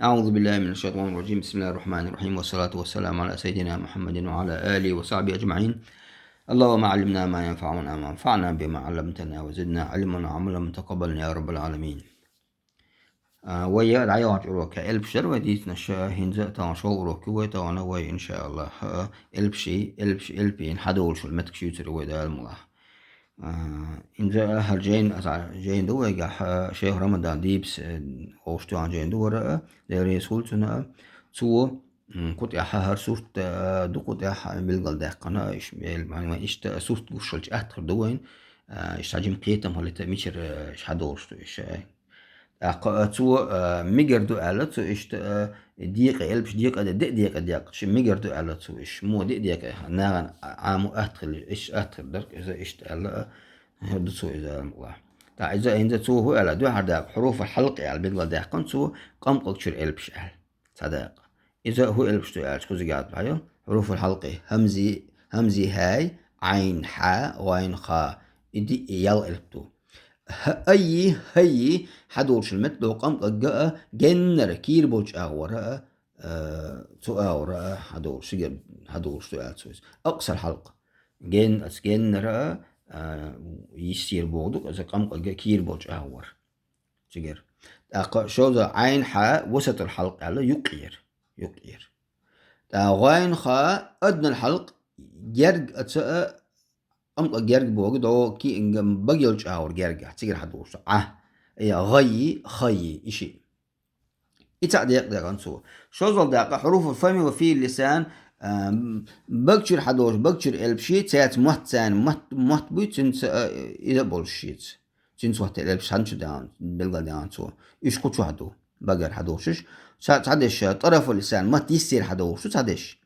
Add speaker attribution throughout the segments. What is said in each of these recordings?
Speaker 1: أعوذ بالله من الشيطان الرجيم. بسم الله الرحمن الرحيم، والصلاة والسلام على سيدنا محمد وعلى آله وصحبه أجمعين. اللهم علمنا ما ينفعنا وانفعنا بما علمتنا وزدنا علما وعملا متقبلا يا رب العالمين. ويا العيات روك إلبشر وديت نشا هنزا تانشول روك وتانا وي إن شاء الله إلبين حدول شو المتكشيتر ودا الملا. إن ذا هرجين جين دو يجح شهر رمضان ديبس أوشتو عن جين دو رأى ديري سولتنا تو كنت هر سورت دو كنت بالقل ده قناة إيش يعني ما إيش سورت وشلج أكتر دوين إيش عجيم قيتم هلا تمشر إيش حدوشتو إيش تو ميجر دو ألت إيش دقيقة إلبش دقيقة دقيقة ش ميجر دو ألت إيش مو دقيقة ناغن عامو أدخل إيش أدخل درك إذا إيش ألا هذا سو إذا الله تا إذا تو هو ألا دو هذا حروف الحلق على بيقول ده كن تو قم قلتشر إلبش أهل صدق إذا هو إلبش تو ألش كوزي قاعد بعيو حروف الحلق همزي هاي عين حاء وعين خاء إدي يل إلبتو أي هي حدور شلمت لو قام قجاء جنر كير بوج أورا تو أورا حدور شجر حدور سؤال سويس أقصى الحلقة جنر يصير بودك إذا قام قجاء كير بوج أور شجر شو ذا عين حاء وسط الحلقة على يقير غين خاء أدنى الحلق جرج أتسأ أم جرج بوجد أو كي إنجم بجيلش أور جرج تيجي حدوش يا غي خي إشي يتعديق ده كنسو شو زل دقة حروف الفم وفي اللسان بكتشر حدوش بكتشر البشيت ساعات مهت بيت تنس إذا بولشيت تنس وقت البش هنش دان بلغة دان سو إيش كتشو حدو بقر حدوشش تعدش طرف اللسان مهت يصير حدوش شو تعدش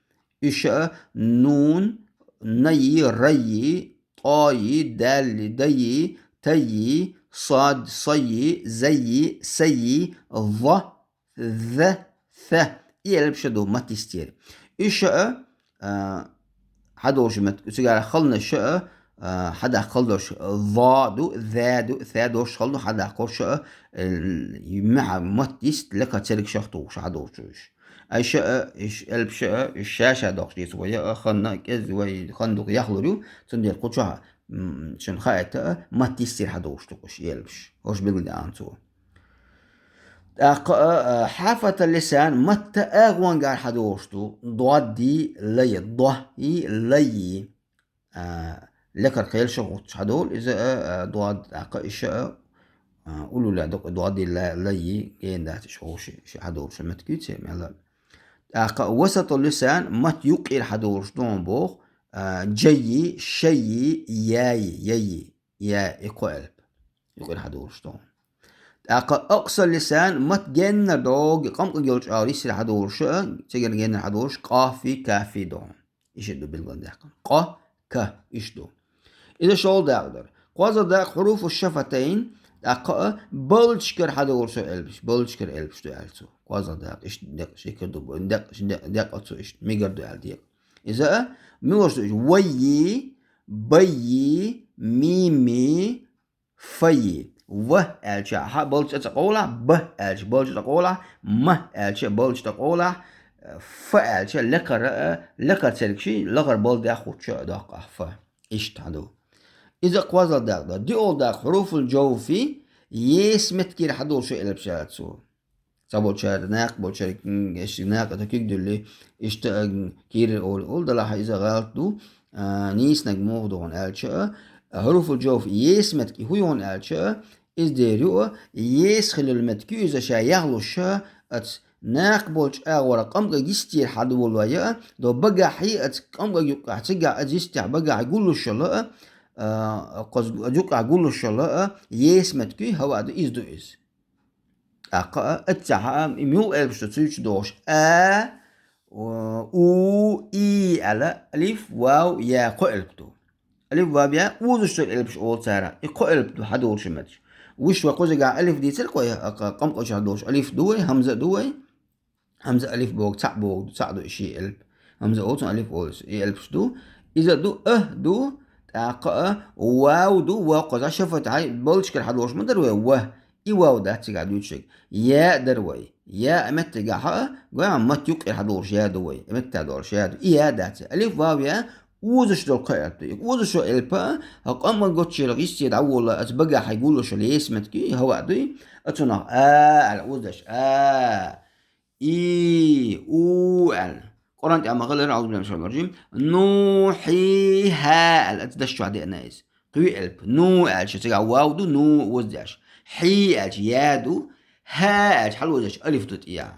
Speaker 1: إيش نون ني ري طاي دال دي تي صاد صي زي سي ظ ذ ث يلبشدو ما تستير إيش حدوش سجارة خلنا شاء حدا خلدوش ضادو ذادو ثادوش خلدو حدا قرش مع متيست لك تسلك شخطوش حدوش أي شاء إيش البشاء الشاشة دوش دي سويا خلنا كذا وي خندق يخلرو تندير قطعة شن خايته متيستير حدوش تقش يلبش وش بيقول ده أنتو حافة اللسان متى أغوان قال حدوشتو ضاد دي لي ضهي لي لكر قيل شغط حدول إذا ضاد إشاء قولوا لا ضاد دي لي جين ده تشوش حدول شمت كيت سيم وسط اللسان مت يقيل حدوشتو بوخ جي شي ياي يا إقلب يقيل حدوشتو أقصى اللسان مت جنر دوغ قم جوج أوريس الحدور شو تجر جنر حدورش قافي كافي دون إيش دو بالقول ده قا ك إيش دو إذا شول داقدر قوازر داق حروف الشفتين داق بلشكر حدور شو إلبش بلشكر إلبش دو ألسو قوازر داق إيش داق شكر دو داق أتسو إيش ميجر دو أل ديق إذا ميوش دو ويي بيي ميمي فيي و الچه ها بولش تقولا ب الچ بولش تقولا م الچ بولش تقولا ف الچ لكر تركشي لغر بول دا خوتش داق ف اشتادو اذا قوازا داق دي اول داق حروف الجوفي يسمت كير حدول شو الى بشاتسو سابول شار ناق بول شار ايش ناق تكيك دولي اشت كير اول دلا اذا غلطو نيس نجمو دون الچ حروف الجوف يسمت كي هيون الچ is de ruo yes khilul metki iza sha yaghlusha at naqbolch awara qamga gistir hadwol waya do baga hi at qamga yuqa tiga ajistia baga gulush la qaz ajuqa gulush la yes metki hawa do is do is aqa atsaha imyu elbsh tsuch dosh a u i ala alif waw ya qalbtu alif waw ya uzush elbsh ol sara qalbtu hadwol shmatch وش وقوز جا ألف دي تلقى قم قش هدوش ألف دوي همزة دوي همزة ألف بوق تعب إشي ألف همزة أوتن ألف أولس ألف دو إذا دو دو تاقة واو دو وقوز شفت هاي بولش كر هدوش مدر و إيواو ده تيجا دوتشك يا دروي يا مت جاها جا مت يقر حدورش يا دوي مت دورش يا دو يا دات ألف واو يا وزش دول قيادة وزش البا هق أما قلتش لغيس يدعو أتبقى حيقولوا شو ليس متكي هو دي أتونا على وزش إي أو ال قرنت أما غير أعوذ بالله من الشيطان الرجيم نوحيها الأتدش عدي نايس قوي ألب نو ألش تيجا واو دو نو وزش حي ألش يادو ها ألش حلو وزش ألف دوت إياه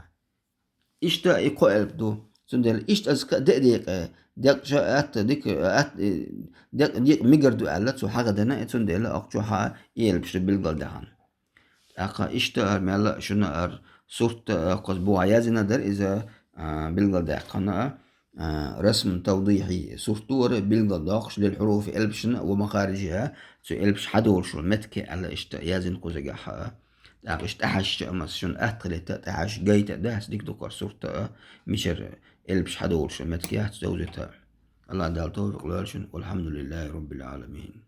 Speaker 1: إشتا إيقو ألب دو سندل إشت أزك دقيق دق شاءت ديك أت دق ميجر دو ألت سو حاجة دنا سندل أقشو حا إيلب شو بالقل دهان أقا إشتا مالا شنو صورة قصبو عيازنا در إذا بالقل ده قناة رسم توضيحي صورة بالقل داقش للحروف إلبشن ومخارجها سو إلبش حدور شو متكي على إشتا يازن قزقها اشت أحش أمس شن أهتلت أحش جيت ده سديك دوكر صورة مشر إلبش حدور شو متكي هتزوجتها الله دال توفيق لالشن والحمد لله رب العالمين.